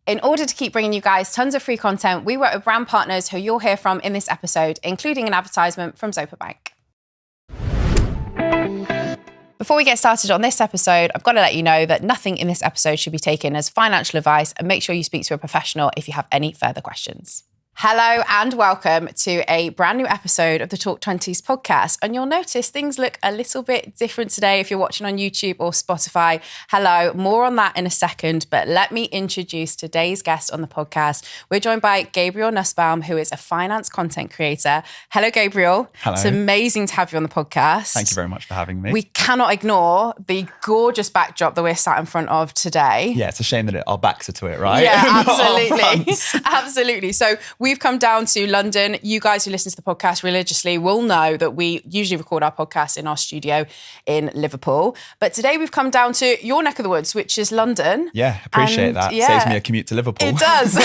In order to keep bringing you guys tons of free content, we work with brand partners who you'll hear from in this episode, including an advertisement from Zopa Bank. Before we get started on this episode, I've got to let you know that nothing in this episode should be taken as financial advice, and make sure you speak to a professional if you have any further questions. Hello and welcome to a brand new episode of the Talk Twenties podcast. And you'll notice things look a little bit different today if you're watching on YouTube or Spotify. Hello, more on that in a second, but let me introduce today's guest on the podcast. We're joined by Gabriel Nussbaum, who is a finance content creator. Hello, Gabriel. Hello. It's amazing to have you on the podcast. Thank you very much for having me. We cannot ignore the gorgeous backdrop that we're sat in front of today. Yeah, it's a shame that our backs are to it, right? Yeah, absolutely. Absolutely. So we've come down to London. You guys who listen to the podcast religiously will know that we usually record our podcast in our studio in Liverpool. But today we've come down to your neck of the woods, which is London. Yeah, appreciate that. Yeah, saves me a commute to Liverpool. It does.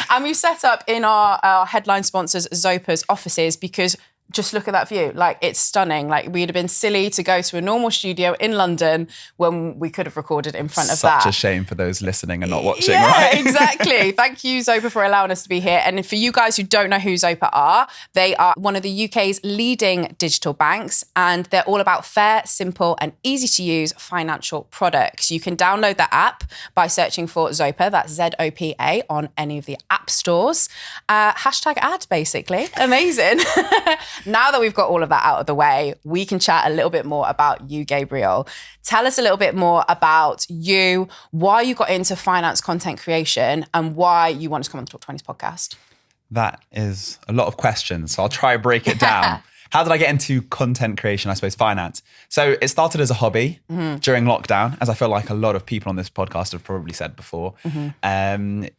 And we've set up in our headline sponsors, Zopa's offices, because just look at that view. Like, it's stunning. Like, we'd have been silly to go to a normal studio in London when we could have recorded in front of that. Such a shame for those listening and not watching, right? Yeah, Exactly. Thank you, Zopa, for allowing us to be here. And for you guys who don't know who Zopa are, they are one of the UK's leading digital banks, and they're all about fair, simple, and easy to use financial products. You can download the app by searching for Zopa, that's ZOPA, on any of the app stores. Hashtag ad, basically. Amazing. Now that we've got all of that out of the way, we can chat a little bit more about you, Gabriel. Tell us a little bit more about you, why you got into finance content creation, and why you wanted to come on the Talk 20s podcast. That is a lot of questions, so I'll try to break it down. How did I get into content creation, I suppose, finance? So it started as a hobby during lockdown, as I feel like a lot of people on this podcast have probably said before. I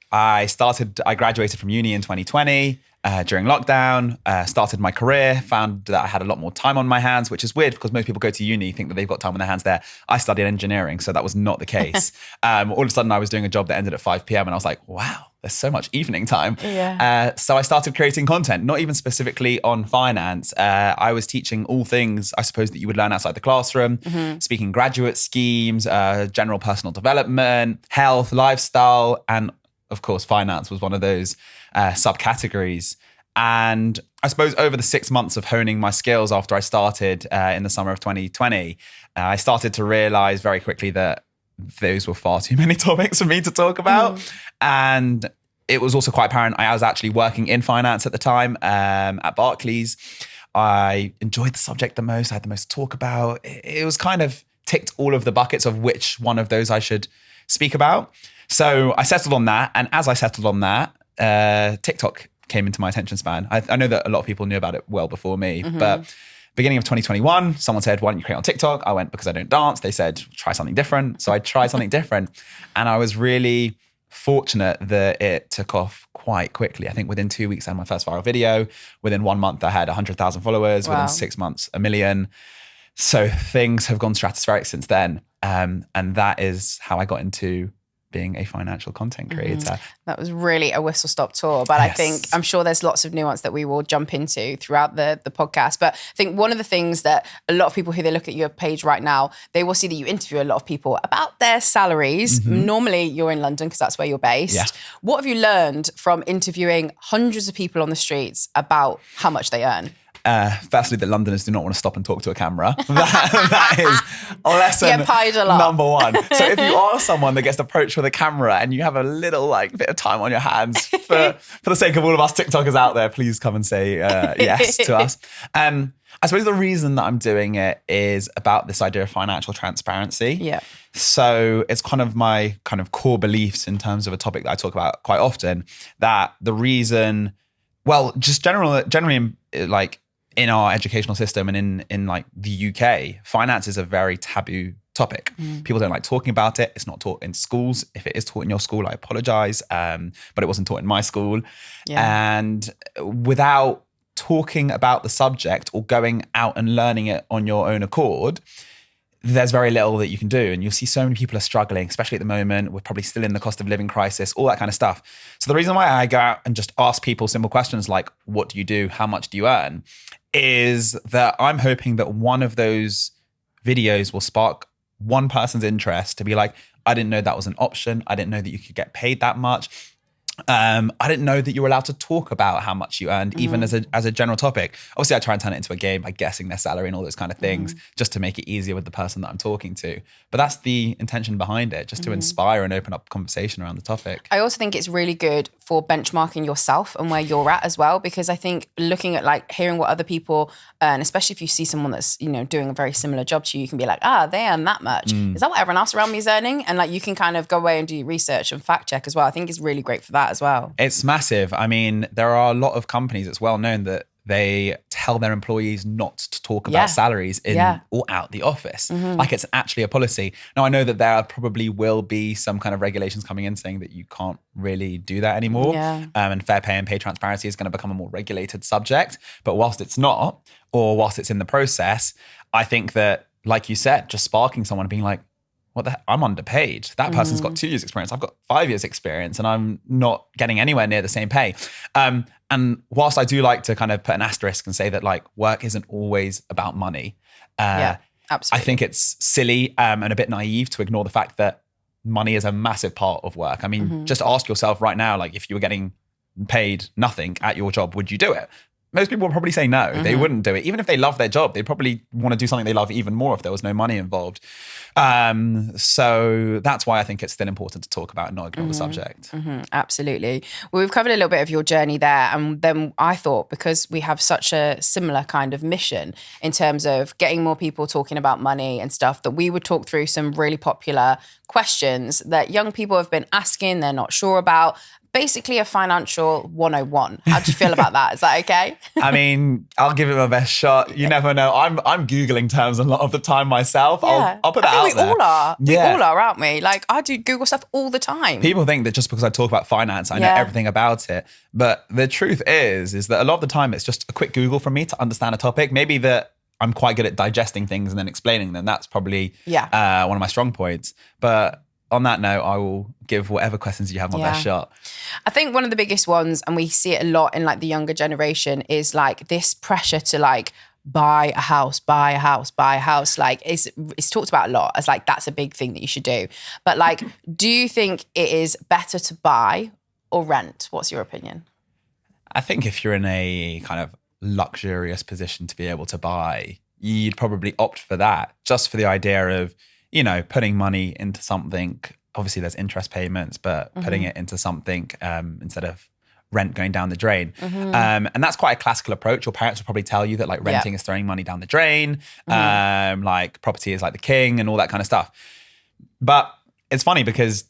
graduated from uni in 2020. During lockdown, started my career, found that I had a lot more time on my hands, which is weird because most people go to uni, think that they've got time on their hands there. I studied engineering, so that was not the case. All of a sudden, I was doing a job that ended at 5 p.m. and I was like, wow, there's so much evening time. Yeah. So I started creating content, not even specifically on finance. I was teaching all things, I suppose, that you would learn outside the classroom, speaking graduate schemes, general personal development, health, lifestyle, and of course, finance was one of those subcategories. And I suppose over the 6 months of honing my skills after I started in the summer of 2020, I started to realize very quickly that those were far too many topics for me to talk about. And it was also quite apparent I was actually working in finance at the time at Barclays. I enjoyed the subject the most. I had the most to talk about. It was kind of ticked all of the buckets of which one of those I should speak about. So I settled on that. And as I settled on that, TikTok came into my attention span. I know that a lot of people knew about it well before me, but beginning of 2021, someone said, why don't you create on TikTok? I went, because I don't dance. They said, try something different. So I tried something different. And I was really fortunate that it took off quite quickly. I think within 2 weeks, I had my first viral video. Within 1 month, I had 100,000 followers. Wow. Within 6 months, 1 million. So things have gone stratospheric since then. And that is how I got into being a financial content creator. That was really a whistle-stop tour, but yes. I'm sure there's lots of nuance that we will jump into throughout the podcast. But I think one of the things that a lot of people who they look at your page right now, they will see that you interview a lot of people about their salaries. Normally you're in London because that's where you're based. Yeah. What have you learned from interviewing hundreds of people on the streets about how much they earn? Firstly, that Londoners do not want to stop and talk to a camera. That is lesson number one. So if you are someone that gets approached with a camera and you have a little bit of time on your hands, for the sake of all of us TikTokers out there, please come and say yes to us. I suppose the reason that I'm doing it is about this idea of financial transparency. Yeah. So it's kind of my core beliefs in terms of a topic that I talk about quite often, that the reason, just generally in our educational system and in the UK, finance is a very taboo topic. People don't like talking about it. It's not taught in schools. If it is taught in your school, I apologize. But it wasn't taught in my school. Yeah. And without talking about the subject or going out and learning it on your own accord, there's very little that you can do. And you'll see so many people are struggling, especially at the moment. We're probably still in the cost of living crisis, all that kind of stuff. So the reason why I go out and just ask people simple questions like, what do you do? How much do you earn? Is that I'm hoping that one of those videos will spark one person's interest to be like, I didn't know that was an option. I didn't know that you could get paid that much. I didn't know that you were allowed to talk about how much you earned, even as a general topic. Obviously, I try and turn it into a game by guessing their salary and all those kind of things, just to make it easier with the person that I'm talking to. But that's the intention behind it, just to inspire and open up conversation around the topic. I also think it's really good for benchmarking yourself and where you're at as well, because I think looking at like hearing what other people earn, especially if you see someone that's, you know, doing a very similar job to you, you can be like, they earn that much. Is that what everyone else around me is earning? And like you can kind of go away and do your research and fact check as well. I think it's really great for that as well. It's massive. I mean, there are a lot of companies, it's well known that they tell their employees not to talk about salaries in or out the office. Like it's actually a policy. Now, I know that there probably will be some kind of regulations coming in saying that you can't really do that anymore. And fair pay and pay transparency is going to become a more regulated subject. But whilst it's not, or whilst it's in the process, I think that, like you said, just sparking someone being like, what the heck? I'm underpaid. That person's got 2 years experience. I've got 5 years experience and I'm not getting anywhere near the same pay. And whilst I do like to kind of put an asterisk and say that like work isn't always about money. Absolutely. I think it's silly and a bit naive to ignore the fact that money is a massive part of work. I mean, just ask yourself right now, like if you were getting paid nothing at your job, would you do it? Most people would probably say no, they wouldn't do it. Even if they love their job, they'd probably want to do something they love even more if there was no money involved. So that's why I think it's still important to talk about and not ignore the subject. Absolutely. Well, we've covered a little bit of your journey there. And then I thought, because we have such a similar kind of mission in terms of getting more people talking about money and stuff, that we would talk through some really popular questions that young people have been asking, they're not sure about. Basically a financial 101. How do you feel about that? Is that okay? I mean, I'll give it my best shot. You never know. I'm Googling terms a lot of the time myself. Yeah. I'll put that out there. We all are. We all are, aren't we? Like I do Google stuff all the time. People think that just because I talk about finance, I know everything about it. But the truth is that a lot of the time it's just a quick Google for me to understand a topic. Maybe that I'm quite good at digesting things and then explaining them. That's probably one of my strong points. But on that note, I will give whatever questions you have my best shot. I think one of the biggest ones, and we see it a lot in like the younger generation, is like this pressure to like buy a house, buy a house, buy a house. Like it's talked about a lot as like that's a big thing that you should do. But like, do you think it is better to buy or rent? What's your opinion? I think if you're in a kind of luxurious position to be able to buy, you'd probably opt for that, just for the idea of, you know, putting money into something. Obviously there's interest payments, but putting it into something instead of rent going down the drain. And that's quite a classical approach. Your parents will probably tell you that like renting is throwing money down the drain. Like property is like the king and all that kind of stuff. But it's funny because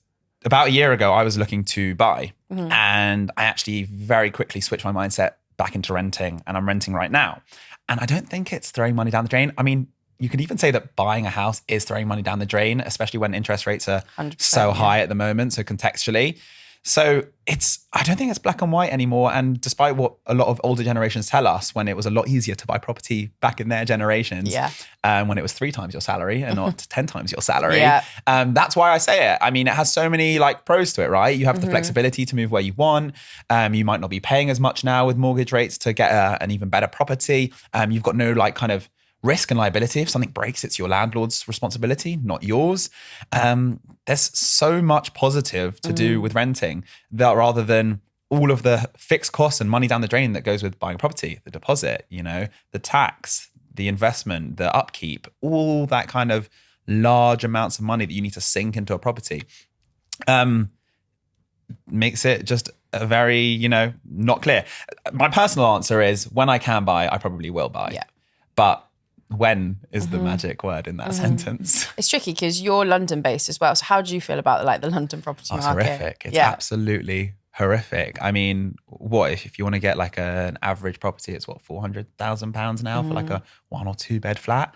about a year ago, I was looking to buy and I actually very quickly switched my mindset back into renting, and I'm renting right now. And I don't think it's throwing money down the drain. I mean, you could even say that buying a house is throwing money down the drain, especially when interest rates are so high at the moment. So contextually. So I don't think it's black and white anymore. And despite what a lot of older generations tell us, when it was a lot easier to buy property back in their generations, when it was 3 times your salary and not 10 times your salary, that's why I say it. I mean, it has so many like pros to it, right? You have the flexibility to move where you want. You might not be paying as much now with mortgage rates to get an even better property. You've got no like kind of risk and liability. If something breaks, it's your landlord's responsibility, not yours. There's so much positive to do with renting that rather than all of the fixed costs and money down the drain that goes with buying property, the deposit, you know, the tax, the investment, the upkeep, all that kind of large amounts of money that you need to sink into a property, makes it just a very, you know, not clear. My personal answer is when I can buy, I probably will buy. But when is the magic word in that sentence? It's tricky because you're London based as well. So how do you feel about like the London property market? It's horrific. It's absolutely horrific. I mean, what if you want to get like an average property, it's what, £400,000 now for like a 1 or 2 bed flat.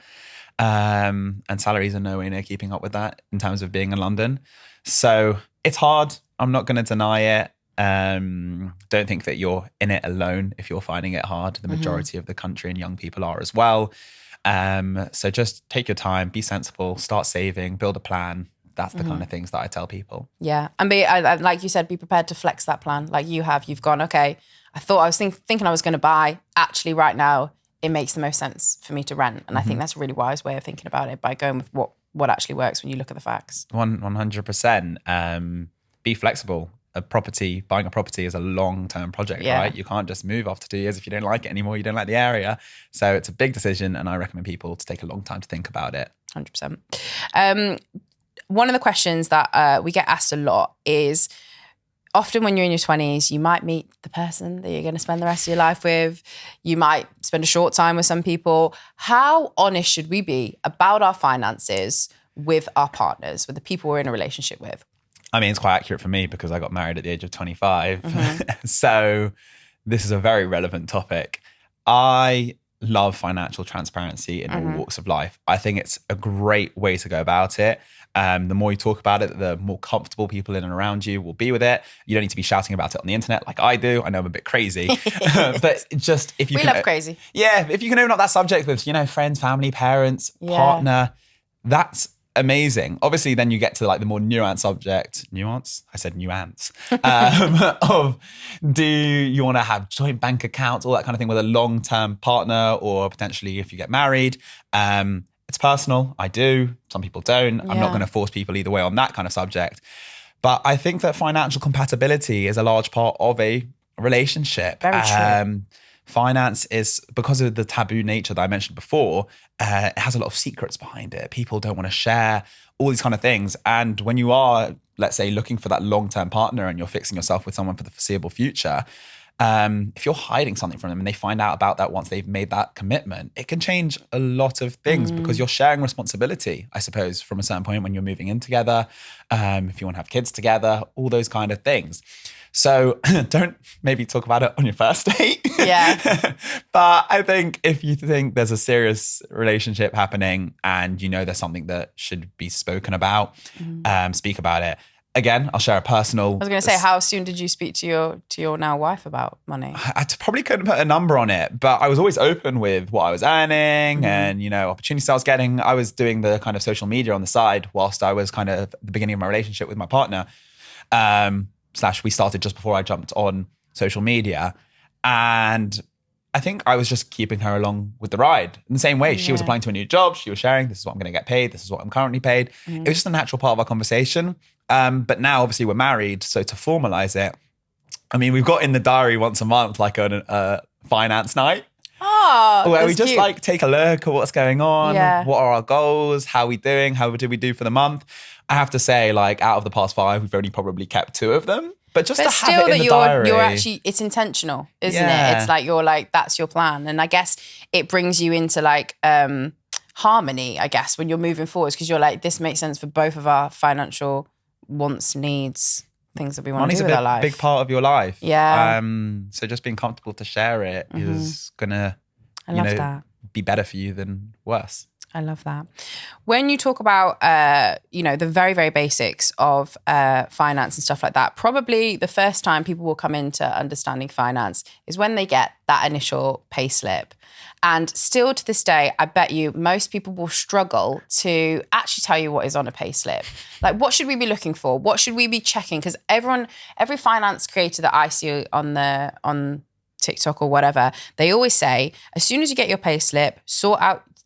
And salaries are nowhere near keeping up with that in terms of being in London. So it's hard. I'm not going to deny it. Don't think that you're in it alone if you're finding it hard. The majority of the country and young people are as well. So just take your time, be sensible, start saving, build a plan. That's the kind of things that I tell people. Yeah. And like you said, be prepared to flex that plan. Like you've gone, okay, I thought I was thinking I was going to buy. Actually, right now, it makes the most sense for me to rent. And I think that's a really wise way of thinking about it by going with what what actually works when you look at the facts. 100%. Be flexible. Buying a property is a long-term project, right? You can't just move after 2 years if you don't like it anymore, you don't like the area. So it's a big decision, and I recommend people to take a long time to think about it. 100%. One of the questions that we get asked a lot is, often when you're in your 20s, you might meet the person that you're going to spend the rest of your life with. You might spend a short time with some people. How honest should we be about our finances with our partners, with the people we're in a relationship with? I mean, it's quite accurate for me because I got married at the age of 25. So this is a very relevant topic. I love financial transparency in all walks of life. I think it's a great way to go about it. The more you talk about it, the more comfortable people in and around you will be with it. You don't need to be shouting about it on the internet like I do. I know I'm a bit crazy, but just if you love crazy. Yeah, if you can open up that subject with, friends, family, parents, partner, that's amazing. Obviously, then you get to like the more nuanced subject. Nuance? I said nuance. Of do you want to have joint bank accounts, all that kind of thing with a long-term partner, or potentially if you get married. It's personal. I do. Some people don't. I'm not going to force people either way on that kind of subject. But I think that financial compatibility is a large part of a relationship. Very true. Finance is, because of the taboo nature that I mentioned before, it has a lot of secrets behind it. People don't want to share all these kind of things. And when you are, let's say, looking for that long-term partner and you're fixing yourself with someone for the foreseeable future, if you're hiding something from them and they find out about that once they've made that commitment, it can change a lot of things because you're sharing responsibility, I suppose, from a certain point when you're moving in together, if you want to have kids together, all those kind of things. So don't maybe talk about it on your first date. Yeah. But I think if you think there's a serious relationship happening and there's something that should be spoken about, speak about it. Again, I'll share a personal... I was going to say, how soon did you speak to your now wife about money? I probably couldn't put a number on it, but I was always open with what I was earning and, opportunities I was getting. I was doing the kind of social media on the side whilst I was kind of at the beginning of my relationship with my partner. We started just before I jumped on social media. And I think I was just keeping her along with the ride. In the same way, she was applying to a new job. She was sharing, this is what I'm going to get paid. This is what I'm currently paid. It was just a natural part of our conversation. But now obviously we're married. So to formalize it, I mean, we've got in the diary once a month, like a finance night. Oh, where we just cute. like take a look at what's going on. Yeah. What are our goals? How are we doing? How did we do for the month? I have to say, like, out of the past 5, we've only probably kept 2 of them. But just to have it in the diary. You're actually, it's intentional, isn't it? It's like, you're like, that's your plan. And I guess it brings you into like harmony, I guess, when you're moving forwards, because you're like, this makes sense for both of our financial wants, needs, things that we want to do with our life. Money's a big part of your life. Yeah. So just being comfortable to share it is gonna, be better for you than worse. I love that. When you talk about, the very, very basics of finance and stuff like that, probably the first time people will come into understanding finance is when they get that initial payslip. And still to this day, I bet you most people will struggle to actually tell you what is on a payslip. Like, what should we be looking for? What should we be checking? Because every finance creator that I see on TikTok or whatever, they always say, as soon as you get your payslip,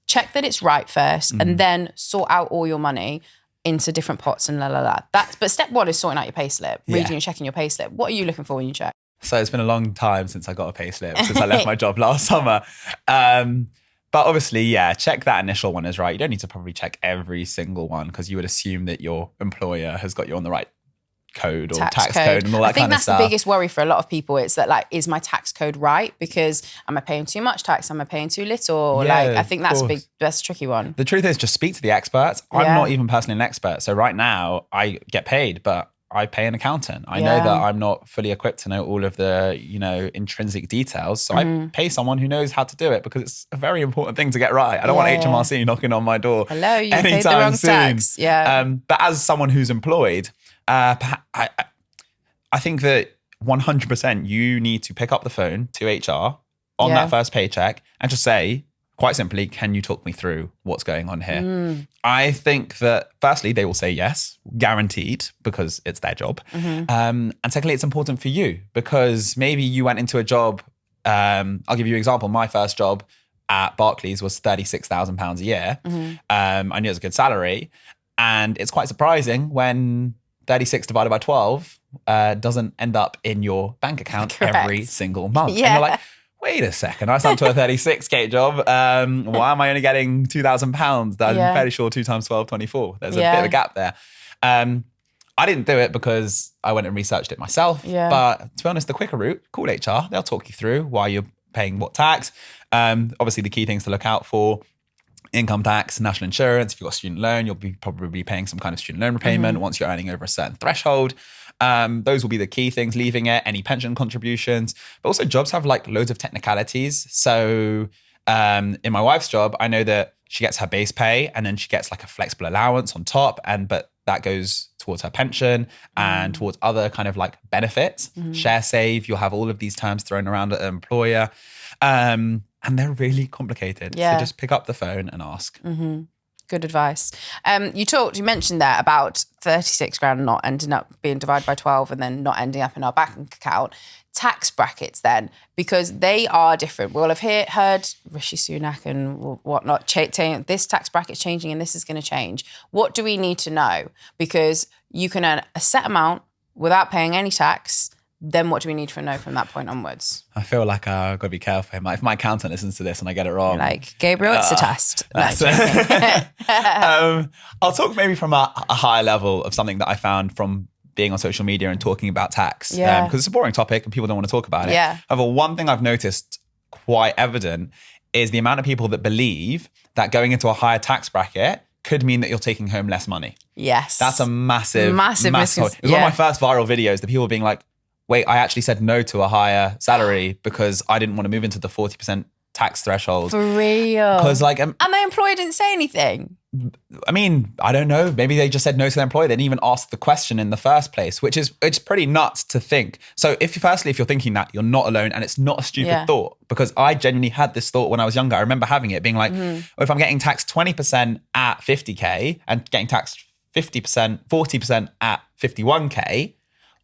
check that it's right first, and then sort out all your money into different pots and la la la. But step 1 is sorting out your payslip, reading and checking your payslip. What are you looking for when you check? So it's been a long time since I got a payslip, since I left my job last summer. But obviously, check that initial one is right. You don't need to probably check every single one because you would assume that your employer has got you on the right code or tax code and all that kind of stuff. I think that's the biggest worry for a lot of people. It's that, like, is my tax code right? Because am I paying too much tax? Am I paying too little? I think that's a tricky one. The truth is, just speak to the experts. I'm not even personally an expert. So right now I get paid, but I pay an accountant. I know that I'm not fully equipped to know all of the, intrinsic details. So I pay someone who knows how to do it because it's a very important thing to get right. I don't want HMRC knocking on my door. Hello, you paid the wrong tax. Yeah. But as someone who's employed, I think that 100% you need to pick up the phone to HR on that first paycheck and just say, quite simply, can you talk me through what's going on here? I think that firstly, they will say yes, guaranteed, because it's their job. And secondly, it's important for you because maybe you went into a job. I'll give you an example. My first job, at Barclays was £36,000 a year. I knew it was a good salary. And it's quite surprising when 36 divided by 12 doesn't end up in your bank account every single month. Yeah. And you're like, wait a second, I signed to a 36K job. Why am I only getting £2,000? I'm fairly sure 2 times 12, 24. There's a bit of a gap there. I didn't do it because I went and researched it myself. Yeah. But to be honest, the quicker route, call HR. They'll talk you through why you're paying what tax. Obviously, the key things to look out for: income tax, national insurance. If you've got a student loan, you'll be probably paying some kind of student loan repayment once you're earning over a certain threshold. Those will be the key things, leaving it, any pension contributions. But also jobs have like loads of technicalities. So in my wife's job, I know that she gets her base pay and then she gets like a flexible allowance on top. But that goes towards her pension and towards other kind of like benefits. Share save, you'll have all of these terms thrown around at an employer. And they're really complicated. Yeah. So just pick up the phone and ask. Good advice. You mentioned there about 36 grand not ending up being divided by 12 and then not ending up in our bank account. Tax brackets then, because they are different. We'll have heard Rishi Sunak and whatnot saying this tax bracket's changing and this is going to change. What do we need to know? Because you can earn a set amount without paying any tax. Then what do we need to know from that point onwards? I feel like I've got to be careful. If my accountant listens to this and I get it wrong. Like, Gabriel, it's a test. I'll talk maybe from a higher level of something that I found from being on social media and talking about tax. Yeah. Because it's a boring topic and people don't want to talk about it. Yeah. However, one thing I've noticed quite evident is the amount of people that believe that going into a higher tax bracket could mean that you're taking home less money. Yes. That's a massive misconception. It was one of my first viral videos, the people being like, wait, I actually said no to a higher salary because I didn't want to move into the 40% tax threshold. For real. Because like... and the employer didn't say anything. I mean, I don't know. Maybe they just said no to their employer. They didn't even ask the question in the first place, which is it's pretty nuts to think. So if you're thinking that, you're not alone and it's not a stupid thought, because I genuinely had this thought when I was younger. I remember having it being like, well, if I'm getting taxed 20% at 50K and getting taxed 50%, 40% at 51K,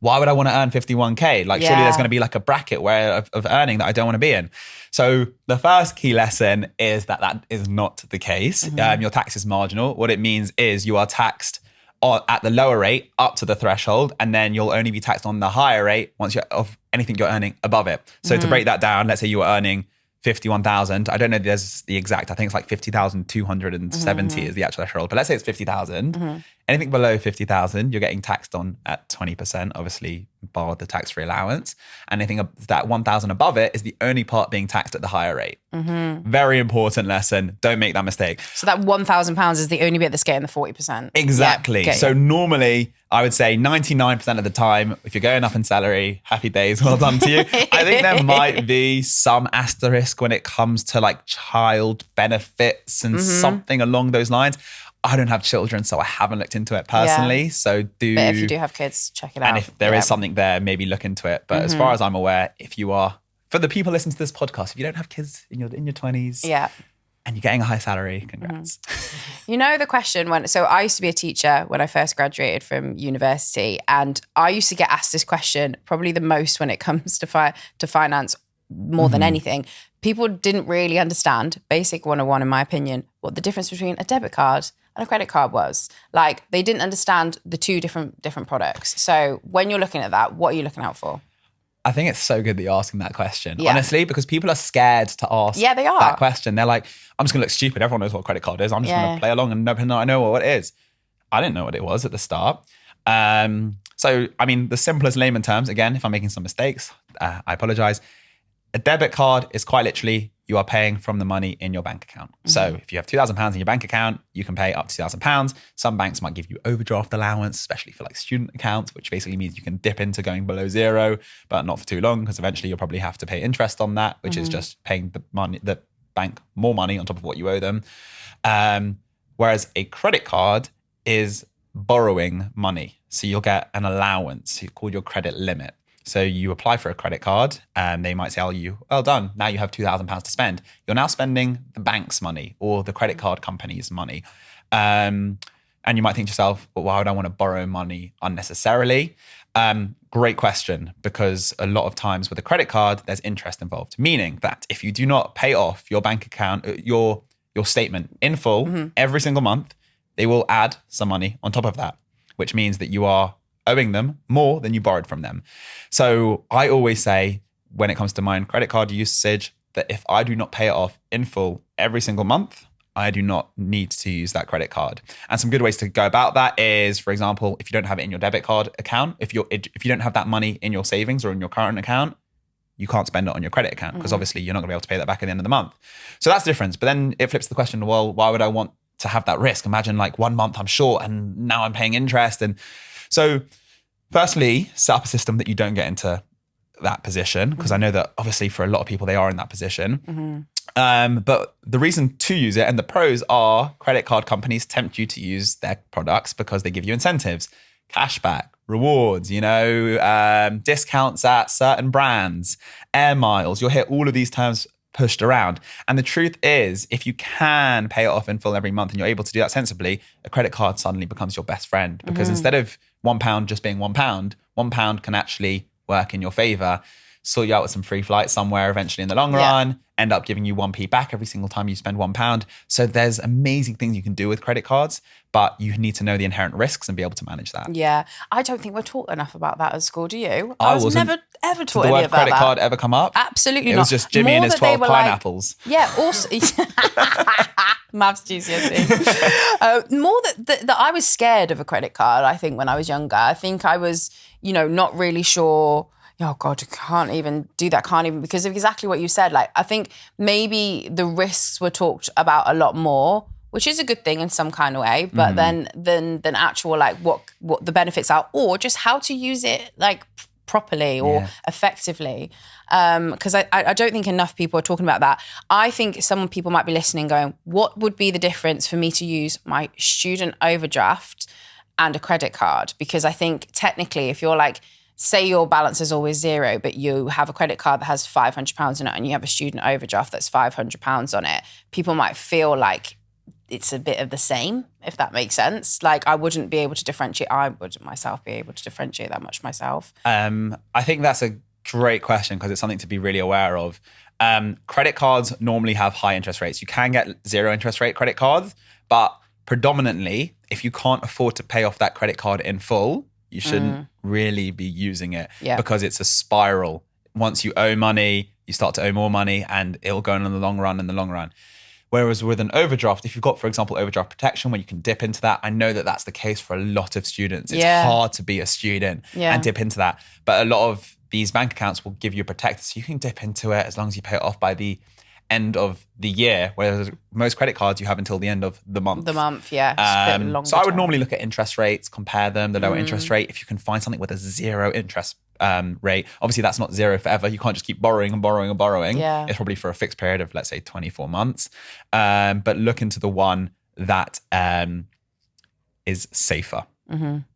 why would I want to earn 51K? Like, surely there's going to be like a bracket of earning that I don't want to be in. So the first key lesson is that is not the case. Your tax is marginal. What it means is you are taxed at the lower rate up to the threshold, and then you'll only be taxed on the higher rate once you're of anything you're earning above it. So to break that down, let's say you were earning 51,000. I don't know there's the exact, I think it's like 50,270 is the actual threshold, but let's say it's 50,000. Anything below 50,000, you're getting taxed on at 20%, obviously bar the tax-free allowance. Anything that 1,000 above it is the only part being taxed at the higher rate. Very important lesson. Don't make that mistake. So that £1,000 is the only bit that's getting the 40%. Exactly. Yeah, so normally, I would say 99% of the time, if you're going up in salary, happy days, well done to you. I think there might be some asterisk when it comes to like child benefits and something along those lines. I don't have children, so I haven't looked into it personally. Yeah. So But if you do have kids, check it out. And if there is something there, maybe look into it. But as far as I'm aware, if you are, for the people listening to this podcast, if you don't have kids in your 20s, and you're getting a high salary, congrats. You know the question so I used to be a teacher when I first graduated from university, and I used to get asked this question probably the most when it comes to finance more than anything. People didn't really understand, basic 101 in my opinion, what the difference between a debit card and a credit card was. Like, they didn't understand the two different products. So when you're looking at that, what are you looking out for? I think it's so good that you're asking that question, honestly, because people are scared to ask they are. that question. They're like, I'm just going to look stupid. Everyone knows what a credit card is. I'm just going to play along and I know what it is. I didn't know what it was at the start. So, I mean, the simplest layman terms, again, if I'm making some mistakes, I apologize. A debit card is quite literally you are paying from the money in your bank account. So if you have £2,000 in your bank account, you can pay up to £2,000. Some banks might give you overdraft allowance, especially for like student accounts, which basically means you can dip into going below zero, but not for too long, because eventually you'll probably have to pay interest on that, which is just paying the bank more money on top of what you owe them. Whereas a credit card is borrowing money. So you'll get an allowance called your credit limit. So you apply for a credit card and they might tell you, well done, now you have £2,000 to spend. You're now spending the bank's money or the credit card company's money. And you might think to yourself, well, why would I want to borrow money unnecessarily? Great question, because a lot of times with a credit card, there's interest involved, meaning that if you do not pay off your bank account, your statement in full every single month, they will add some money on top of that, which means that you are owing them more than you borrowed from them. So I always say, when it comes to my credit card usage, that if I do not pay it off in full every single month, I do not need to use that credit card. And some good ways to go about that is, for example, if you don't have it in your debit card account, if you don't have that money in your savings or in your current account, you can't spend it on your credit account, because obviously you're not gonna be able to pay that back at the end of the month. So that's the difference. But then it flips the question, well, why would I want to have that risk? Imagine like 1 month I'm short and now I'm paying interest. And so firstly, set up a system that you don't get into that position, because I know that obviously for a lot of people, they are in that position. But the reason to use it, and the pros are, credit card companies tempt you to use their products because they give you incentives, cashback, rewards, discounts at certain brands, air miles. You'll hear all of these terms pushed around. And the truth is, if you can pay it off in full every month and you're able to do that sensibly, a credit card suddenly becomes your best friend, because instead of £1 just being £1 can actually work in your favor, sort you out with some free flights somewhere eventually in the long run, end up giving you 1p back every single time you spend £1. So there's amazing things you can do with credit cards, but you need to know the inherent risks and be able to manage that. Yeah. I don't think we're taught enough about that at school, do you? I was wasn't. never ever taught Did the any word about credit that. card ever come up? Absolutely not. It was just Jimmy and his 12 pineapples. Also, maths GCSE. More that I was scared of a credit card, I think, when I was younger. I think I was, not really sure. Oh God, I can't even do that. Can't even, because of exactly what you said. Like, I think maybe the risks were talked about a lot more, which is a good thing in some kind of way. But then actual, like, what the benefits are, or just how to use it, like, properly or effectively. Because I don't think enough people are talking about that. I think some people might be listening going, what would be the difference for me to use my student overdraft and a credit card? Because I think technically, if you're like, say your balance is always zero, but you have a credit card that has £500 in it and you have a student overdraft that's £500 on it, people might feel like it's a bit of the same, if that makes sense. Like, I wouldn't be able to differentiate. I wouldn't myself be able to differentiate that much myself. I think that's a great question, because it's something to be really aware of. Credit cards normally have high interest rates. You can get zero interest rate credit cards, but predominantly, if you can't afford to pay off that credit card in full, you shouldn't really be using it, because it's a spiral. Once you owe money, you start to owe more money, and it'll go in the long run. Whereas with an overdraft, if you've got, for example, overdraft protection where you can dip into that, I know that that's the case for a lot of students. It's hard to be a student and dip into that. But a lot of these bank accounts will give you a protector, so you can dip into it as long as you pay it off by the end of the year, whereas most credit cards you have until the end of the month. The month, yeah. So I would normally look at interest rates, compare them, the lower interest rate. If you can find something with a zero interest rate, obviously that's not zero forever. You can't just keep borrowing and borrowing and borrowing. Yeah. It's probably for a fixed period of, let's say, 24 months. But look into the one that is safer.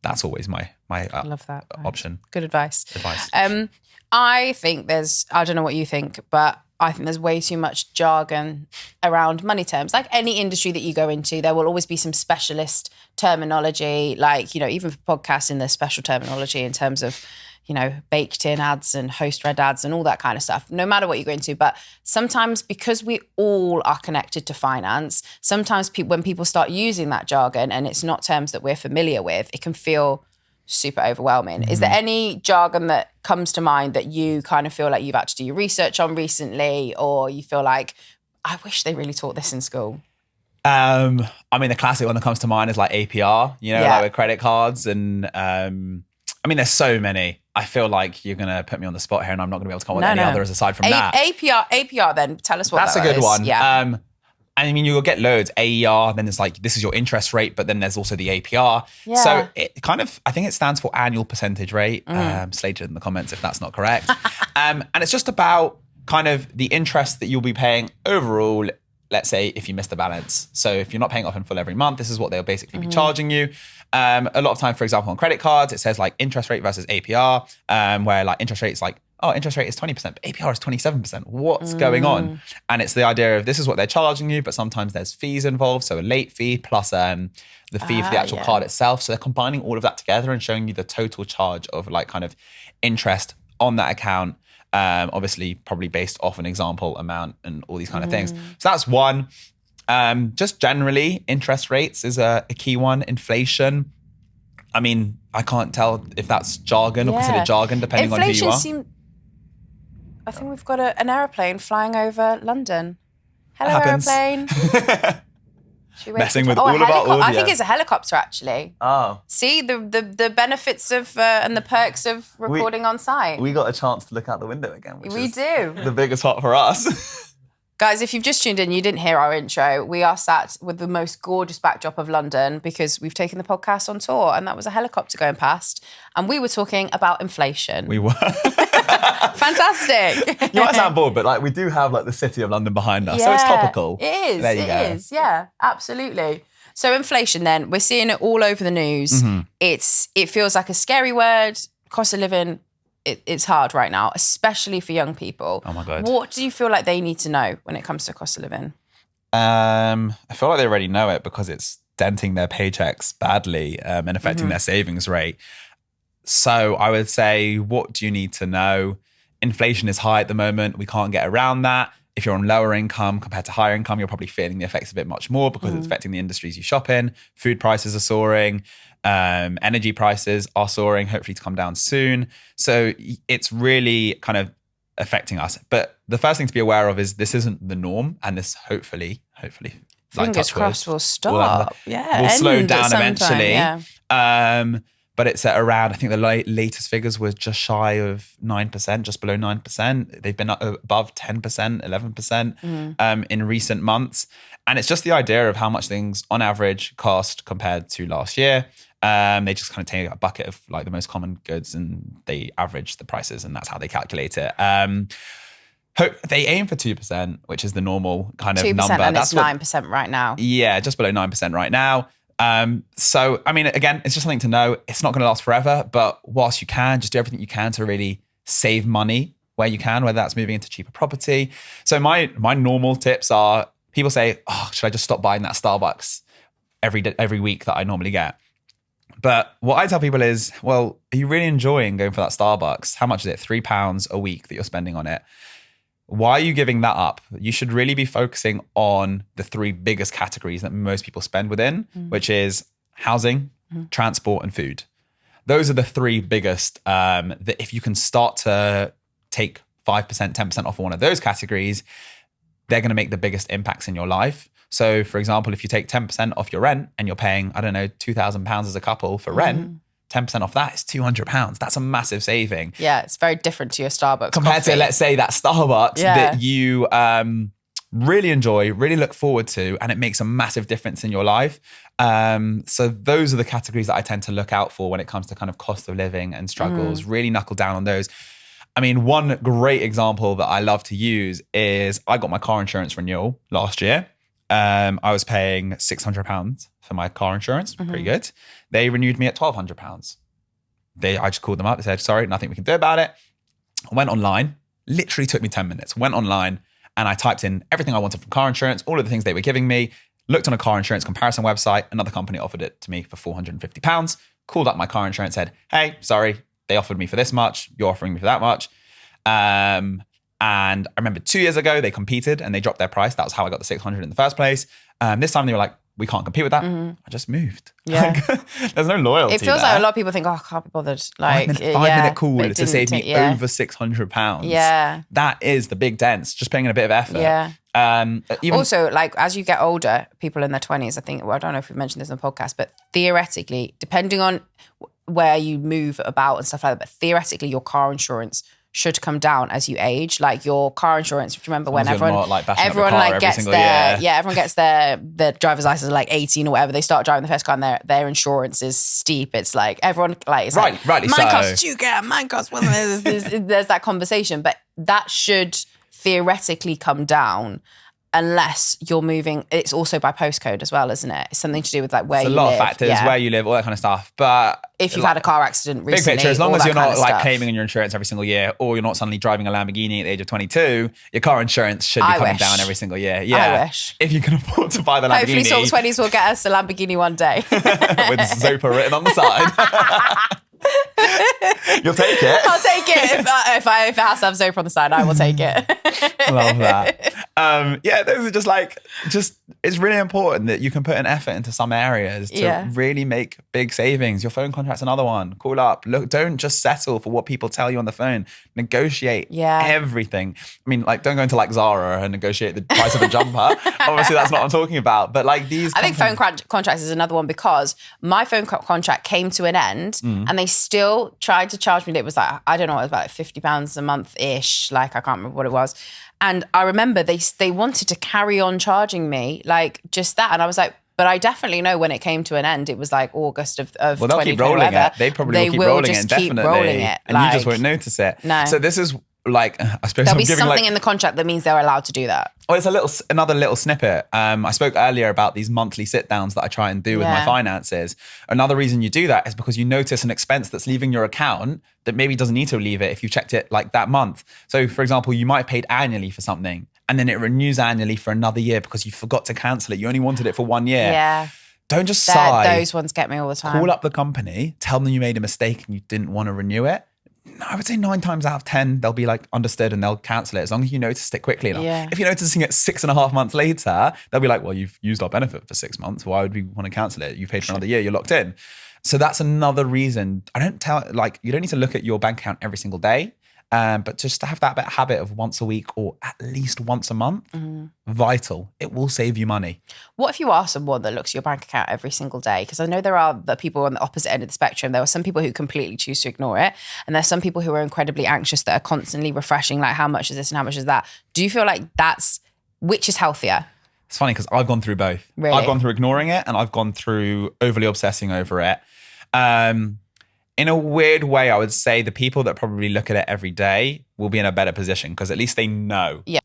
That's always my I love that option. Good advice. I think I don't know what you think, but I think there's way too much jargon around money terms. Like any industry that you go into, there will always be some specialist terminology, like, even for podcasting, there's special terminology in terms of, baked in ads and host read ads and all that kind of stuff, no matter what you go into. But sometimes, because we all are connected to finance, sometimes when people start using that jargon and it's not terms that we're familiar with, it can feel super overwhelming. Is there any jargon that comes to mind that you kind of feel like you've had to do your research on recently, or you feel like, I wish they really taught this in school? The classic one that comes to mind is like APR, like with credit cards. And there's so many. I feel like you're going to put me on the spot here and I'm not going to be able to come up with any others aside from that. APR then, tell us what that's that a good is. one. Yeah. You'll get loads. AER, then it's like, this is your interest rate, but then there's also the APR. Yeah. So it kind of, I think it stands for annual percentage rate. Slated in the comments if that's not correct. And it's just about kind of the interest that you'll be paying overall, let's say, if you miss the balance. So if you're not paying off in full every month, this is what they'll basically be charging you. A lot of time, for example, on credit cards, it says like interest rate versus APR, where like interest rate is like oh, interest rate is 20%, but APR is 27%. What's going on? And it's the idea of this is what they're charging you, but sometimes there's fees involved. So a late fee plus the fee for the actual card itself. So they're combining all of that together and showing you the total charge of like kind of interest on that account. Obviously, probably based off an example amount and all these kind of things. So that's one. Just generally, interest rates is a key one. Inflation. I mean, I can't tell if that's jargon or considered jargon, depending on who you are. I think we've got an aeroplane flying over London. Hello, aeroplane. Messing with all of our audio. I think it's a helicopter, actually. Oh. See, the benefits of and the perks of recording on site. We got a chance to look out the window again, which is do. The biggest hot for us. Guys, if you've just tuned in, you didn't hear our intro. We are sat with the most gorgeous backdrop of London because we've taken the podcast on tour and that was a helicopter going past. And we were talking about inflation. We were. Fantastic. You might sound bored, but like we do have like the city of London behind us. So it's topical. It is. There you go. It is. Yeah, absolutely. So inflation then, we're seeing it all over the news. It feels like a scary word. Cost of living, it's hard right now, especially for young people. Oh my God. What do you feel like they need to know when it comes to cost of living? I feel like they already know it because it's denting their paychecks badly and affecting their savings rate. So I would say, what do you need to know? Inflation is high at the moment. We can't get around that. If you're on lower income compared to higher income, you're probably feeling the effects of it much more because it's affecting the industries you shop in. Food prices are soaring. Energy prices are soaring, hopefully to come down soon. So it's really kind of affecting us. But the first thing to be aware of is this isn't the norm. And this hopefully, fingers crossed will stop. Will slow down eventually. But it's at around, I think the latest figures were just shy of 9%, just below 9%. They've been above 10%, 11% in recent months. And it's just the idea of how much things on average cost compared to last year. They just kind of take a bucket of like the most common goods and they average the prices and that's how they calculate it. They aim for 2%, which is the normal kind of 2% number. And that's 9% right now. Yeah, just below 9% right now. So, I mean, again, it's just something to know. It's not going to last forever, but whilst you can, just do everything you can to really save money where you can, whether that's moving into cheaper property. So my normal tips are, people say, oh, should I just stop buying that Starbucks every week that I normally get? But what I tell people is, well, are you really enjoying going for that Starbucks? How much is it? £3 a week that you're spending on it. Why are you giving that up? You should really be focusing on the three biggest categories that most people spend within, which is housing, transport, and food. Those are the three biggest that if you can start to take 5%, 10% off of one of those categories, they're going to make the biggest impacts in your life. So for example, if you take 10% off your rent and you're paying, I don't know, £2,000 as a couple for rent, 10% off that is £200. That's a massive saving. Yeah, it's very different to your Starbucks compared coffee. to, let's say, that Starbucks that you really enjoy, really look forward to, and it makes a massive difference in your life. So those are the categories that I tend to look out for when it comes to kind of cost of living and struggles, really knuckle down on those. I mean, one great example that I love to use is I got my car insurance renewal last year. I was paying £600 for my car insurance, pretty good. They renewed me at £1,200. I just called them up, they said, sorry, nothing we can do about it. I went online, literally took me 10 minutes, went online and I typed in everything I wanted from car insurance, all of the things they were giving me, looked on a car insurance comparison website, another company offered it to me for £450, called up my car insurance, said, hey, sorry, they offered me for this much, you're offering me for that much. And I remember 2 years ago, they competed and they dropped their price. That was how I got the 600 in the first place. This time they were like, we can't compete with that. I just moved. Yeah. There's no loyalty. It feels there. like a lot of people think, oh, I can't be bothered. Like Five-minute call to save me over £600. Yeah. That is the big dents, just paying in a bit of effort. Yeah. Even, also, like as you get older, people in their 20s, I think, well, I don't know if we've mentioned this on the podcast, but theoretically, depending on where you move about and stuff like that, but theoretically your car insurance should come down as you age. Like your car insurance, remember when everyone gets their driver's license at like 18 or whatever, they start driving the first car and their insurance is steep. It's like everyone like, it's rightly mine so. costs $2,000, mine costs $1,000. There's that conversation, but that should theoretically come down. unless you're moving. It's also by postcode as well, isn't it? It's something to do with like where you live. A lot of factors, where you live, all that kind of stuff. But if you've had a car accident recently, big picture, as long as you're not like stuff. claiming on your insurance every single year, or you're not suddenly driving a Lamborghini at the age of 22, your car insurance should be coming down every single year. Yeah, I wish. If you can afford to buy the Lamborghini. Hopefully Talk 20s will get us a Lamborghini one day. With Zopa written on the side. You'll take it. I'll take it. If it has to have Zopa on the side, I will take it. Love that. Those are it's really important that you can put an effort into some areas to really make big savings. Your phone contract's another one. Call up. Look, don't just settle for what people tell you on the phone. Negotiate everything. I mean, like, don't go into like Zara and negotiate the price of a jumper. Obviously, that's not what I'm talking about. But like these, I think phone contracts is another one, because my phone contract came to an end and they still tried to charge me. It was like, I don't know, it was about £50 a month-ish. Like, I can't remember what it was. And I remember they wanted to carry on charging me, like, just that. And I was like, but I definitely know when it came to an end, it was like August of well, they'll keep rolling it. They probably will keep rolling it indefinitely. And like, you just won't notice it. No. So this is like, I suppose there'll be something in the contract that means they're allowed to do that. Oh, it's another little snippet. I spoke earlier about these monthly sit downs that I try and do with my finances. Another reason you do that is because you notice an expense that's leaving your account that maybe doesn't need to leave it if you checked it like that month. So for example, you might have paid annually for something and then it renews annually for another year because you forgot to cancel it. You only wanted it for 1 year. Yeah. Don't just sigh. Those ones get me all the time. Call up the company, tell them you made a mistake and you didn't want to renew it. I would say 9 times out of 10, they'll be like understood and they'll cancel it as long as you noticed it quickly enough. Yeah. If you're noticing it 6.5 months later, they'll be like, well, you've used our benefit for 6 months. Why would we want to cancel it? You've paid for another year, you're locked in. So that's another reason. You don't need to look at your bank account every single day, but just to have that habit of once a week or at least once a month, vital. It will save you money. What if you are someone that looks at your bank account every single day? Because I know there are the people on the opposite end of the spectrum. There are some people who completely choose to ignore it. And there's some people who are incredibly anxious that are constantly refreshing, like, how much is this and how much is that? Do you feel like which is healthier? It's funny because I've gone through both. Really? I've gone through ignoring it and I've gone through overly obsessing over it. In a weird way, I would say the people that probably look at it every day will be in a better position because at least they know. Yeah.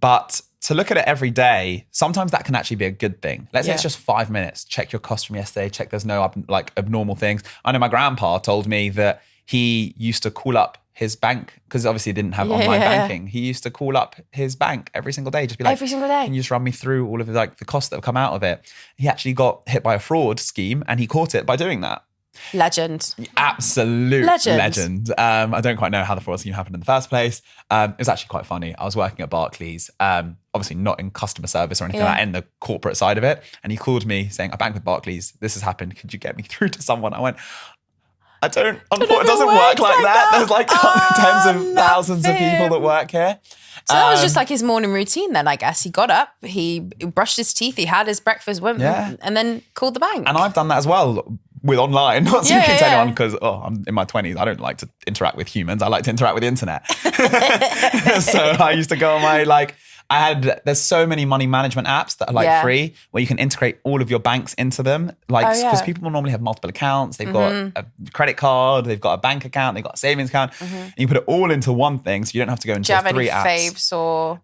But to look at it every day, sometimes that can actually be a good thing. Let's say it's just 5 minutes. Check your costs from yesterday. Check there's no abnormal things. I know my grandpa told me that he used to call up his bank because obviously he didn't have online banking. He used to call up his bank every single day, just be like, every single day. Can you just run me through all of the costs that have come out of it? He actually got hit by a fraud scheme and he caught it by doing that. Legend. Absolute legend. I don't quite know how the fraud scheme happened in the first place. It was actually quite funny. I was working at Barclays, obviously not in customer service or anything like that, in the corporate side of it. And he called me saying, I bank with Barclays. This has happened. Could you get me through to someone? I went, it doesn't work like that. There's tens of thousands of people that work here. So that was just like his morning routine then, I guess. He got up, he brushed his teeth, he had his breakfast, and then called the bank. And I've done that as well with online. Not speaking to anyone because, I'm in my 20s. I don't like to interact with humans. I like to interact with the internet. So I used to go on my there's so many money management apps that are free where you can integrate all of your banks into them. Because people normally have multiple accounts. They've got a credit card, they've got a bank account, they've got a savings account. And you put it all into one thing so you don't have to go into 3 apps. Do you have any faves or?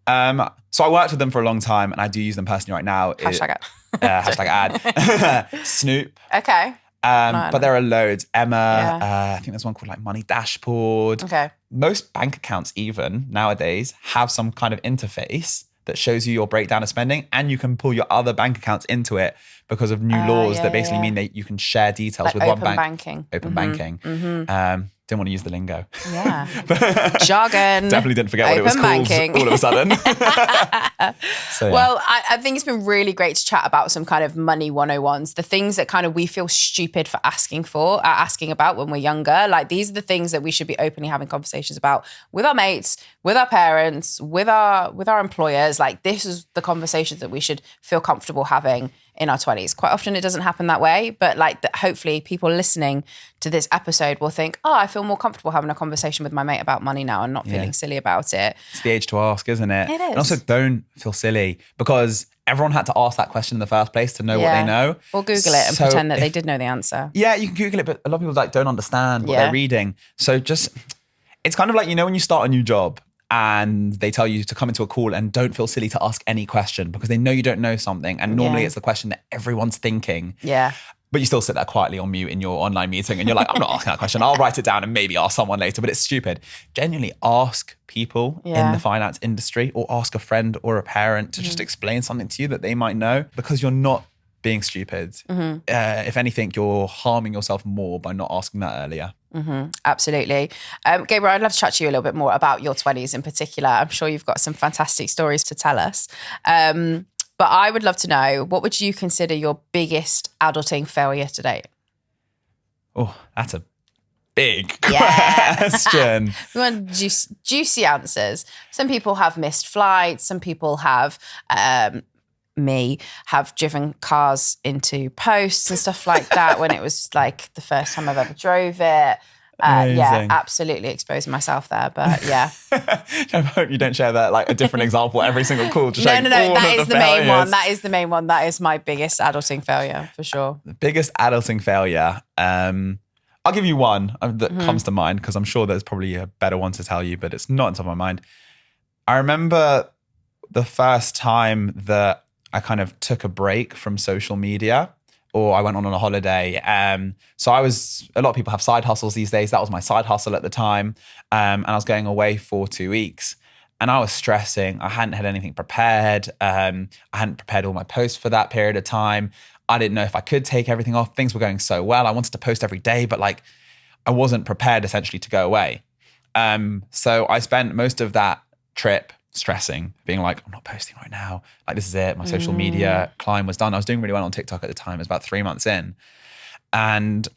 So I worked with them for a long time and I do use them personally right now. Hashtag ad. Snoop. Okay. But there are loads. Emma, I think there's one called Money Dashboard. Okay. Most bank accounts even nowadays have some kind of interface that shows you your breakdown of spending and you can pull your other bank accounts into it because of new laws that basically mean that you can share details with one bank. Open banking. Didn't want to use the lingo. Yeah. Jargon. Definitely didn't forget what it was called all of a sudden. Well, I think it's been really great to chat about some kind of money 101s, the things that kind of we feel stupid for asking about when we're younger. Like, these are the things that we should be openly having conversations about with our mates, with our parents, with our employers. Like, this is the conversations that we should feel comfortable having in our 20s. Quite often it doesn't happen that way, but hopefully people listening to this episode will think, I feel more comfortable having a conversation with my mate about money now and not feeling silly about it. It's the age to ask, isn't it? It is. And also don't feel silly because everyone had to ask that question in the first place to know what they know. Or Google it and pretend that they did know the answer. Yeah, you can Google it, but a lot of people don't understand what they're reading. So it's kind of like, when you start a new job and they tell you to come into a call and don't feel silly to ask any question because they know you don't know something. And normally it's the question that everyone's thinking. Yeah. But you still sit there quietly on mute in your online meeting and you're like, I'm not asking that question. I'll write it down and maybe ask someone later, but it's stupid. Genuinely ask people in the finance industry or ask a friend or a parent to just explain something to you that they might know, because you're not being stupid. If anything, you're harming yourself more by not asking that earlier. Absolutely. Gabriel, I'd love to chat to you a little bit more about your 20s in particular. I'm sure you've got some fantastic stories to tell us. But I would love to know, what would you consider your biggest adulting failure to date? Oh, that's a big question. We want juicy answers. Some people have missed flights. Some people have... have driven cars into posts and stuff like that when it was like the first time I've ever drove it. Absolutely exposing myself there, but yeah. I hope you don't share that, like a different example every single call. No, that is the main one. That is the main one. That is my biggest adulting failure, for sure. The biggest adulting failure. I'll give you one that comes to mind, because I'm sure there's probably a better one to tell you, but it's not on top of my mind. I remember the first time that I kind of took a break from social media, or I went on a holiday. So a lot of people have side hustles these days. That was my side hustle at the time. And I was going away for 2 weeks and I was stressing. I hadn't had anything prepared. I hadn't prepared all my posts for that period of time. I didn't know if I could take everything off. Things were going so well. I wanted to post every day, but like I wasn't prepared essentially to go away. So I spent most of that trip stressing, being like, I'm not posting right now. Like, this is it. My social media climb was done. I was doing really well on TikTok at the time. It was about 3 months in. And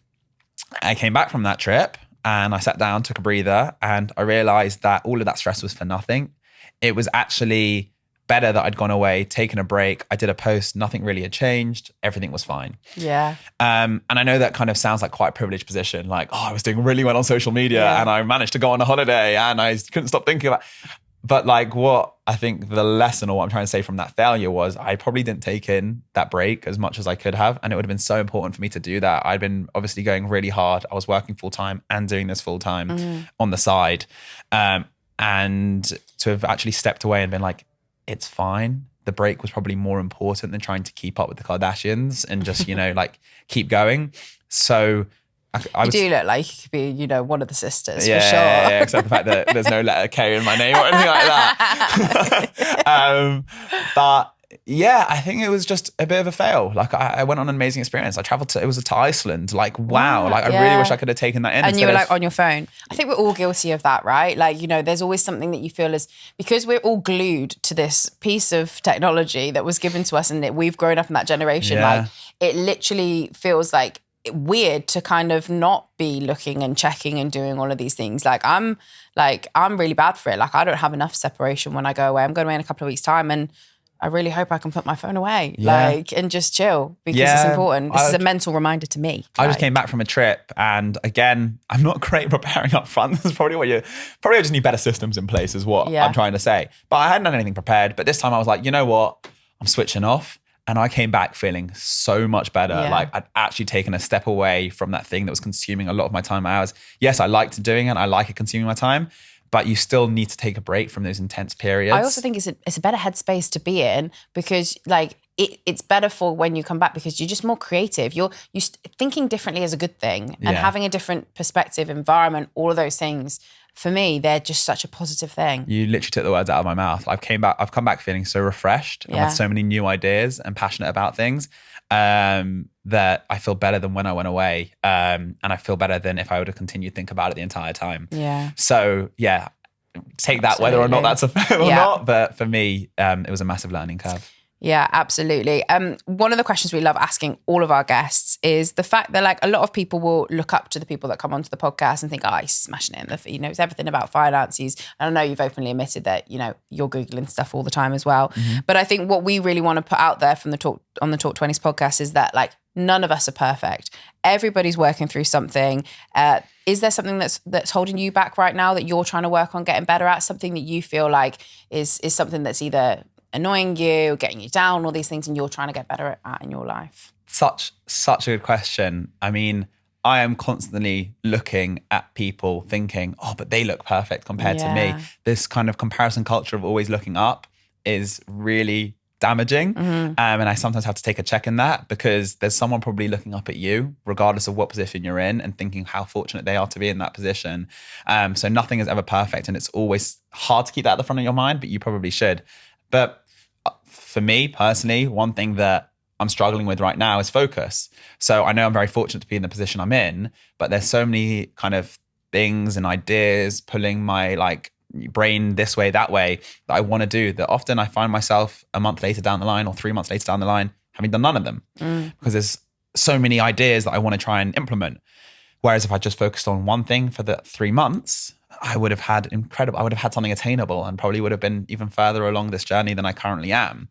I came back from that trip and I sat down, took a breather, and I realized that all of that stress was for nothing. It was actually better that I'd gone away, taken a break. I did a post, nothing really had changed. Everything was fine. Yeah. And I know that kind of sounds like quite a privileged position. Like, I was doing really well on social media and I managed to go on a holiday and I couldn't stop thinking about. But like, what I think the lesson, or what I'm trying to say from that failure, was I probably didn't take in that break as much as I could have. And it would have been so important for me to do that. I'd been obviously going really hard. I was working full time and doing this full time on the side. And to have actually stepped away and been like, it's fine. The break was probably more important than trying to keep up with the Kardashians and just, like keep going. So you do look like you could be, one of the sisters, yeah, for sure. Yeah, except the fact that there's no letter K in my name or anything like that. But yeah, I think it was just a bit of a fail. Like I went on an amazing experience. I traveled to Iceland. Like, wow. Like I really wish I could have taken that in. And you were like on your phone. I think we're all guilty of that, right? Like, there's always something that you feel is, because we're all glued to this piece of technology that was given to us and that we've grown up in that generation. Yeah. Like it literally feels like weird to kind of not be looking and checking and doing all of these things. I'm really bad for it. Like I don't have enough separation when I go away. I'm going away in a couple of weeks' time and I really hope I can put my phone away, and just chill, because it's important. This is a mental reminder to me. I just came back from a trip, and again, I'm not great at preparing up front. This is probably I just need better systems in place, is what I'm trying to say. But I hadn't done anything prepared. But this time I was like, you know what? I'm switching off. And I came back feeling so much better. Yeah. Like I'd actually taken a step away from that thing that was consuming a lot of my time, my hours. Yes, I liked doing it. I like it consuming my time, but you still need to take a break from those intense periods. I also think it's a better headspace to be in, because like it's better for when you come back, because you're just more creative. You're thinking differently is a good thing, and having a different perspective, environment, all of those things. For me, they're just such a positive thing. You literally took the words out of my mouth. I've come back feeling so refreshed and with so many new ideas and passionate about things, that I feel better than when I went away. And I feel better than if I would have continued to think about it the entire time. Yeah. So yeah, take that whether or not that's a fail or not. But for me, it was a massive learning curve. Yeah, absolutely. One of the questions we love asking all of our guests is the fact that like a lot of people will look up to the people that come onto the podcast and think, oh, he's smashing it. It's everything about finances. And I know you've openly admitted that, you're Googling stuff all the time as well. Mm-hmm. But I think what we really want to put out there from the Talk 20s podcast is that like none of us are perfect. Everybody's working through something. Is there something that's holding you back right now that you're trying to work on getting better at? Something that you feel like is something that's either annoying you, getting you down, all these things, and you're trying to get better at in your life? Such a good question. I mean, I am constantly looking at people thinking, oh, but they look perfect compared to me. This kind of comparison culture of always looking up is really damaging. And I sometimes have to take a check in that, because there's someone probably looking up at you, regardless of what position you're in, and thinking how fortunate they are to be in that position. So nothing is ever perfect. And it's always hard to keep that at the front of your mind, but you probably should. But for me personally, one thing that I'm struggling with right now is focus. So I know I'm very fortunate to be in the position I'm in, but there's so many kind of things and ideas pulling my brain this way, that way, that I want to do, that often I find myself a month later down the line or 3 months later down the line having done none of them, because there's so many ideas that I want to try and implement. Whereas if I just focused on one thing for the 3 months, I would have had something attainable and probably would have been even further along this journey than I currently am.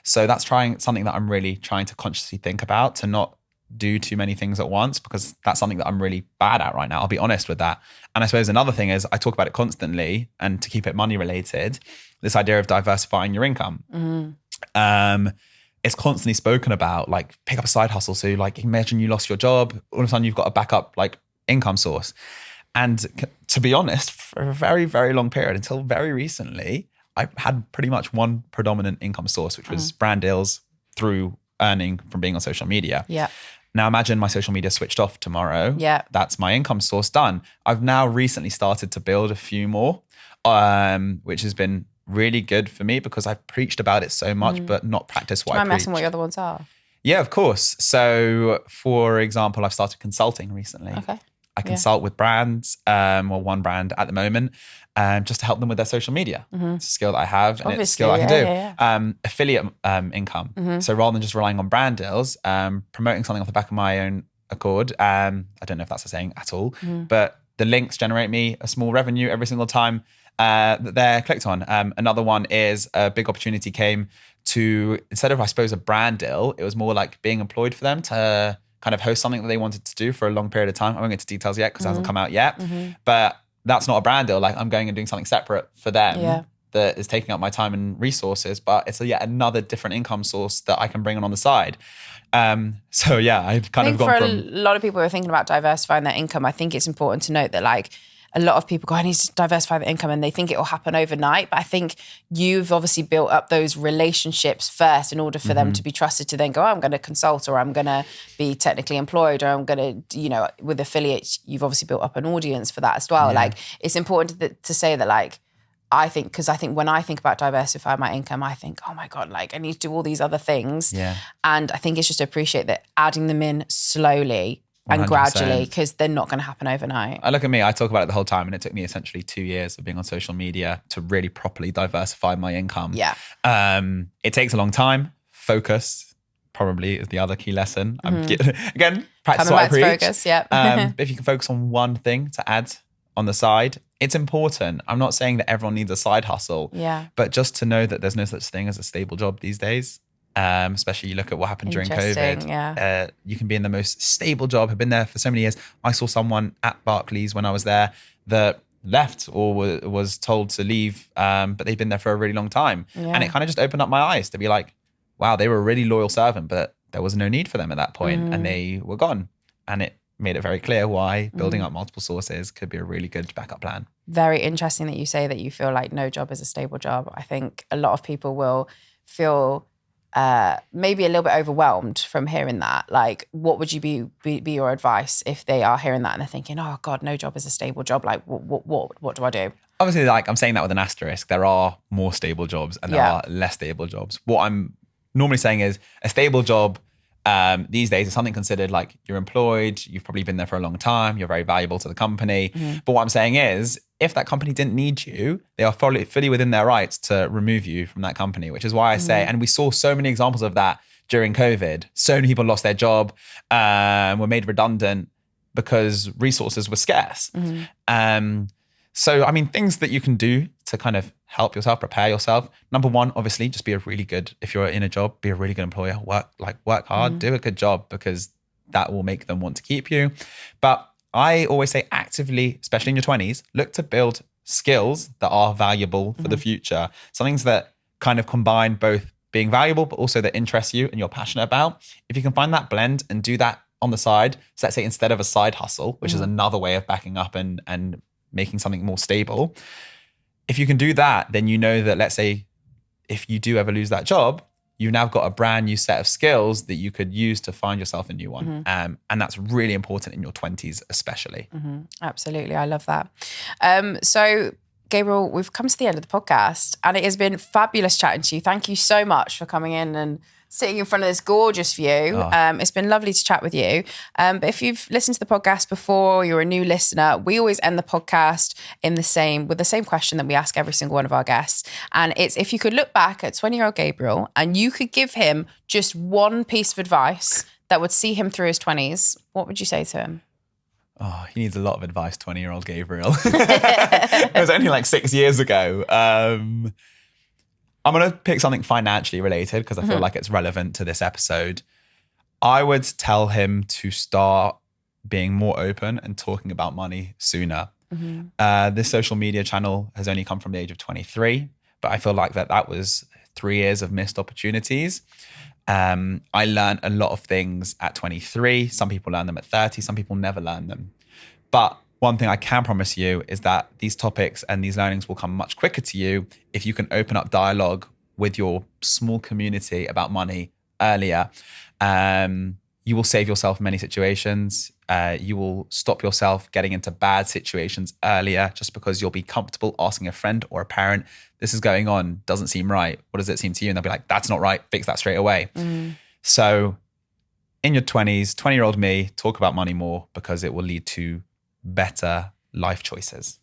So that's something that I'm really trying to consciously think about, to not do too many things at once, because that's something that I'm really bad at right now. I'll be honest with that. And I suppose another thing is, I talk about it constantly, and to keep it money related, this idea of diversifying your income. It's constantly spoken about, like, pick up a side hustle. So imagine you lost your job, all of a sudden you've got a backup income source. And to be honest, for a very, very long period, until very recently, I had pretty much one predominant income source, which was brand deals through earning from being on social media. Now imagine my social media switched off tomorrow. That's my income source done. I've now recently started to build a few more, which has been really good for me, because I've preached about it so much, but not practiced what I preach. What your other ones are? Yeah, of course. So for example, I've started consulting recently. I consult with brands, one brand at the moment, just to help them with their social media. It's a skill that I have, and it's a skill I can do. Affiliate income. So rather than just relying on brand deals, promoting something off the back of my own accord. I don't know if that's a saying at all, but the links generate me a small revenue every single time that they're clicked on. Another one is a big opportunity came to, instead of, I suppose, a brand deal, it was more like being employed for them to kind of host something that they wanted to do for a long period of time. I won't get into details yet because it hasn't come out yet, but that's not a brand deal. Like, I'm going and doing something separate for them that is taking up my time and resources, but it's yet another different income source that I can bring on the side. So yeah, I've kind of gone from... For a lot of people who are thinking about diversifying their income, I think it's important to note that a lot of people go, I need to diversify the income, and they think it will happen overnight. But I think you've obviously built up those relationships first in order for them to be trusted to then go, I'm going to consult, or I'm going to be technically employed, or I'm going to, with affiliates, you've obviously built up an audience for that as well. It's important to say that I think when I think about diversifying my income, I think, oh my God, I need to do all these other things. And I think it's just to appreciate that adding them in slowly 100%. And gradually, because they're not going to happen overnight. I look at me, I talk about it the whole time, and it took me essentially 2 years of being on social media to really properly diversify my income. It takes a long time. Focus probably is the other key lesson. Again, practice what I preach. Focus, but if you can focus on one thing to add on the side, it's important. I'm not saying that everyone needs a side hustle, but just to know that there's no such thing as a stable job these days. Especially you look at what happened during COVID. You can be in the most stable job, have been there for so many years. I saw someone at Barclays when I was there that left or was told to leave, but they'd been there for a really long time. And it kind of just opened up my eyes to be like, wow, they were a really loyal servant, but there was no need for them at that point, and they were gone. And it made it very clear why building up multiple sources could be a really good backup plan. Very interesting that you say that you feel like no job is a stable job. I think a lot of people will feel maybe a little bit overwhelmed from hearing that. What would you be your advice if they are hearing that and they're thinking, oh God, no job is a stable job? What do I do? Obviously, I'm saying that with an asterisk. There are more stable jobs and there are less stable jobs. What I'm normally saying is a stable job these days is something considered like you're employed, you've probably been there for a long time, you're very valuable to the company. But what I'm saying is, if that company didn't need you, they are fully within their rights to remove you from that company, which is why I say, and we saw so many examples of that during COVID. So many people lost their job, were made redundant because resources were scarce. So, I mean, things that you can do to kind of help yourself, prepare yourself. Number one, obviously, just if you're in a job, be a really good employer, work hard, do a good job, because that will make them want to keep you. But I always say actively, especially in your 20s, look to build skills that are valuable for the future. Something that kind of combine both being valuable, but also that interests you and you're passionate about. If you can find that blend and do that on the side. So let's say instead of a side hustle, which is another way of backing up and making something more stable. If you can do that, then you know that, let's say, if you do ever lose that job, you've now got a brand new set of skills that you could use to find yourself a new one. And that's really important in your 20s, especially. Absolutely. I love that. So Gabriel, we've come to the end of the podcast and it has been fabulous chatting to you. Thank you so much for coming in and sitting in front of this gorgeous view. It's been lovely to chat with you. But if you've listened to the podcast before, you're a new listener, we always end the podcast with the same question that we ask every single one of our guests. And it's, if you could look back at 20-year-old Gabriel and you could give him just one piece of advice that would see him through his 20s, what would you say to him? Oh, he needs a lot of advice, 20-year-old Gabriel. It was only like 6 years ago. I'm going to pick something financially related because I feel like it's relevant to this episode. I would tell him to start being more open and talking about money sooner. This social media channel has only come from the age of 23, but I feel like that was 3 years of missed opportunities. I learned a lot of things at 23. Some people learn them at 30. Some people never learn them. But one thing I can promise you is that these topics and these learnings will come much quicker to you if you can open up dialogue with your small community about money earlier. You will save yourself many situations. You will stop yourself getting into bad situations earlier just because you'll be comfortable asking a friend or a parent, this is going on, doesn't seem right. What does it seem to you? And they'll be like, that's not right. Fix that straight away. So in your 20s, 20-year-old me, talk about money more because it will lead to better life choices.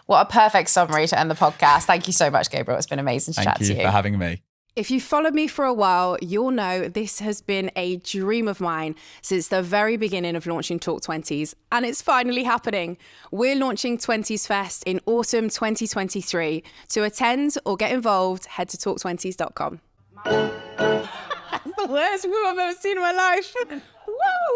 What a perfect summary to end the podcast. Thank you so much, Gabriel. It's been amazing to chat to you. Thank you for having me. If you've followed me for a while, you'll know this has been a dream of mine since the very beginning of launching Talk Twenties, and it's finally happening. We're launching 20s Fest in autumn 2023. To attend or get involved, head to talk20s.com. That's the worst move I've ever seen in my life. Woo!